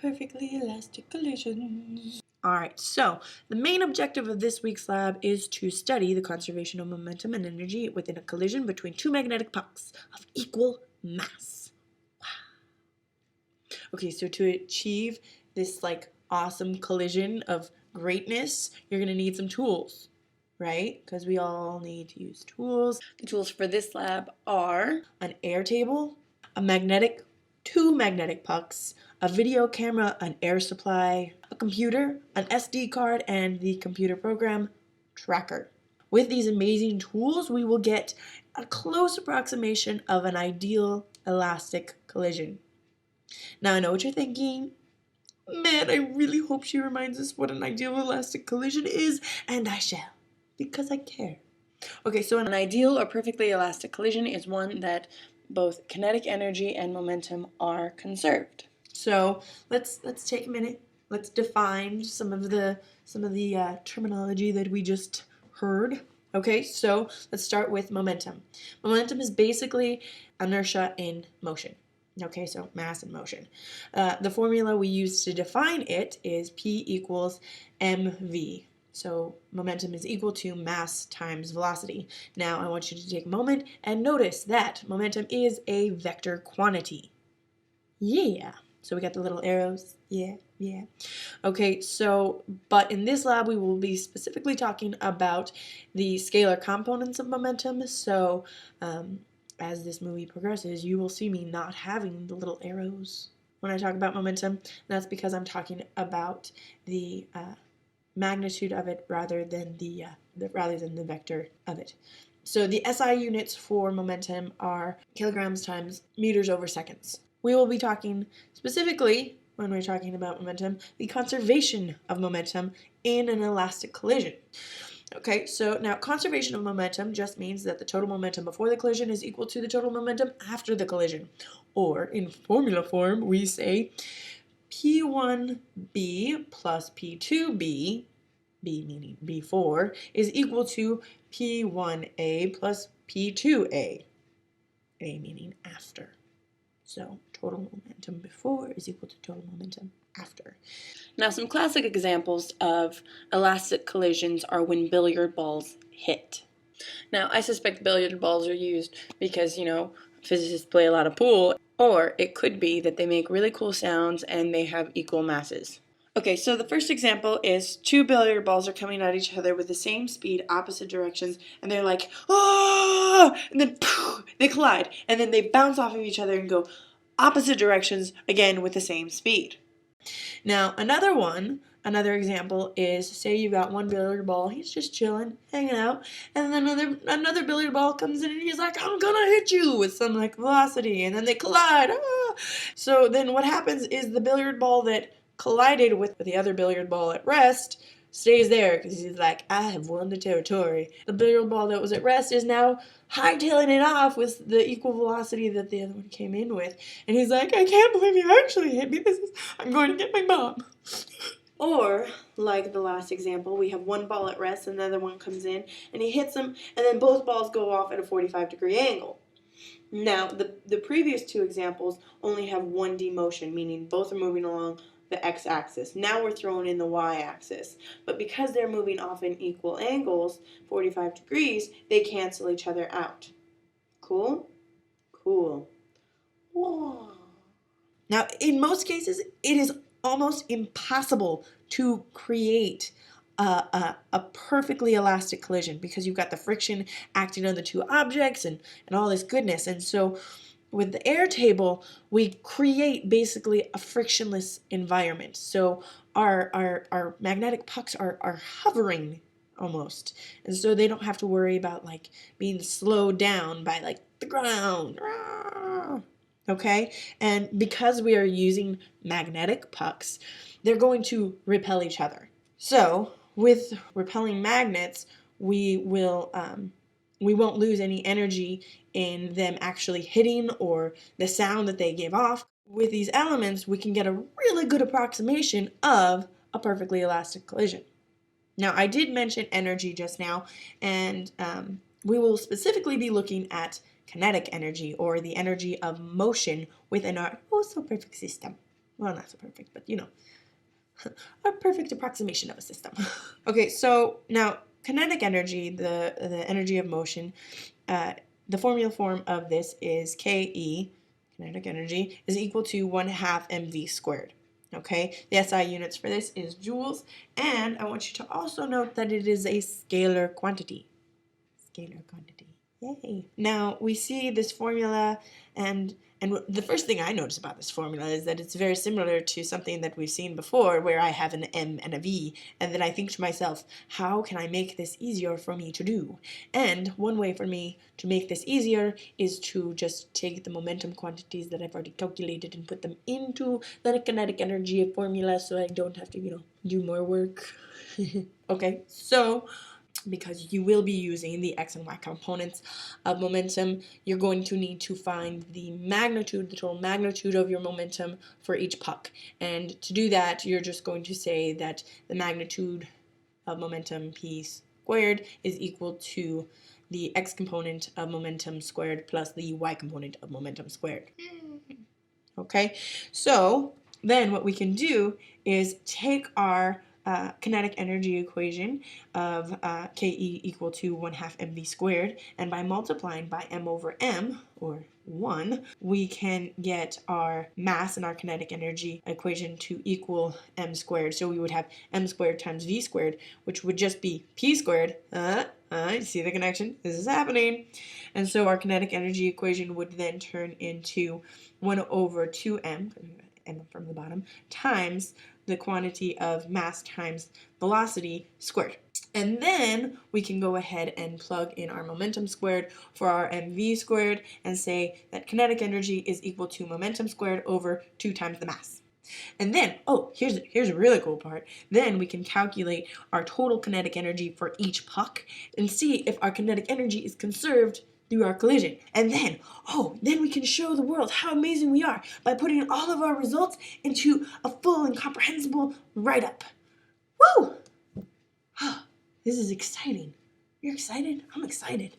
Perfectly elastic collisions. Alright, so the main objective of this week's lab is to study the conservation of momentum and energy within a collision between two magnetic pucks of equal mass. Wow. Okay, so to achieve this awesome collision of greatness, you're going to need some tools, right? Because we all need to use tools. The tools for this lab are an air table, two magnetic pucks, a video camera, an air supply, a computer, an SD card, and the computer program Tracker. With these amazing tools, we will get a close approximation of an ideal elastic collision. Now I know what you're thinking. Man, I really hope she reminds us what an ideal elastic collision is, and I shall, because I care. Okay, so an ideal or perfectly elastic collision is one that both kinetic energy and momentum are conserved. So let's take a minute. Let's define some of the terminology that we just heard. Okay, so let's start with momentum. Momentum is basically inertia in motion. Okay, so mass and motion. The formula we use to define it is P equals mv. So momentum is equal to mass times velocity. Now I want you to take a moment and notice that momentum is a vector quantity. Yeah. So we got the little arrows. Yeah. Okay, so, but in this lab we will be specifically talking about the scalar components of momentum. So as this movie progresses, you will see me not having the little arrows when I talk about momentum. And that's because I'm talking about the magnitude of it rather than the vector of it. So the SI units for momentum are kilograms times meters over seconds. We will be talking specifically, when we're talking about momentum, the conservation of momentum in an elastic collision. Okay, so now conservation of momentum just means that the total momentum before the collision is equal to the total momentum after the collision. Or in formula form, we say P1b plus P2b, B meaning before, is equal to P1a plus P2a, A meaning after. So total momentum before is equal to total momentum after. Now some classic examples of elastic collisions are when billiard balls hit. Now I suspect billiard balls are used because, physicists play a lot of pool, or it could be that they make really cool sounds and they have equal masses. Okay, so the first example is two billiard balls are coming at each other with the same speed, opposite directions, and they're like, oh! And then poof, they collide, and then they bounce off of each other and go opposite directions again with the same speed. Now, another example is, say you've got one billiard ball, he's just chilling, hanging out, and then another billiard ball comes in and he's like, I'm gonna hit you with some velocity, and then they collide. Ah! So then what happens is the billiard ball that collided with the other billiard ball at rest stays there because he's like, I have won the territory. The billiard ball that was at rest is now hightailing it off with the equal velocity that the other one came in with. And he's like, I can't believe you actually hit me. I'm going to get my mom. Or, like the last example, we have one ball at rest and another one comes in and he hits them and then both balls go off at a 45-degree angle. Now, the previous two examples only have 1D motion, meaning both are moving along the x-axis. Now we're throwing in the y-axis. But because they're moving off in equal angles, 45 degrees, they cancel each other out. Cool? Cool. Whoa. Now, in most cases, it is almost impossible to create a perfectly elastic collision because you've got the friction acting on the two objects and all this goodness. And so with the air table, we create basically a frictionless environment. So our magnetic pucks are hovering almost. And so they don't have to worry about being slowed down by the ground. Okay? And because we are using magnetic pucks, they're going to repel each other. So with repelling magnets, we won't lose any energy in them actually hitting or the sound that they give off. With these elements, we can get a really good approximation of a perfectly elastic collision. Now, I did mention energy just now, and we will specifically be looking at kinetic energy, or the energy of motion within our oh-so-perfect system. Well, not so perfect, but you know, a perfect approximation of a system. Okay, so now kinetic energy, the energy of motion, the formula form of this is Ke, kinetic energy, is equal to 1/2 mv squared. Okay, the SI units for this is joules, and I want you to also note that it is a scalar quantity. Scalar quantity. Yay. Now we see this formula, and the first thing I notice about this formula is that it's very similar to something that we've seen before, where I have an m and a v, and then I think to myself, how can I make this easier for me to do? And one way for me to make this easier is to just take the momentum quantities that I've already calculated and put them into the kinetic energy formula, so I don't have to, you know, do more work. Okay, so because you will be using the x and y components of momentum, you're going to need to find the magnitude, the total magnitude of your momentum for each puck. And to do that, you're just going to say that the magnitude of momentum p squared is equal to the x component of momentum squared plus the y component of momentum squared. Okay, so then what we can do is take our kinetic energy equation of Ke equal to 1/2 mv squared, and by multiplying by m over m, or 1, we can get our mass and our kinetic energy equation to equal m squared. So we would have m squared times v squared, which would just be p squared. You see the connection? This is happening. And so our kinetic energy equation would then turn into 1 over 2m, m from the bottom, times the quantity of mass times velocity squared. And then we can go ahead and plug in our momentum squared for our mv squared and say that kinetic energy is equal to momentum squared over 2 times the mass. And then, here's a really cool part. Then we can calculate our total kinetic energy for each puck and see if our kinetic energy is conserved through our collision. And then, then we can show the world how amazing we are by putting all of our results into a full and comprehensible write-up. Woo! This is exciting. You're excited? I'm excited.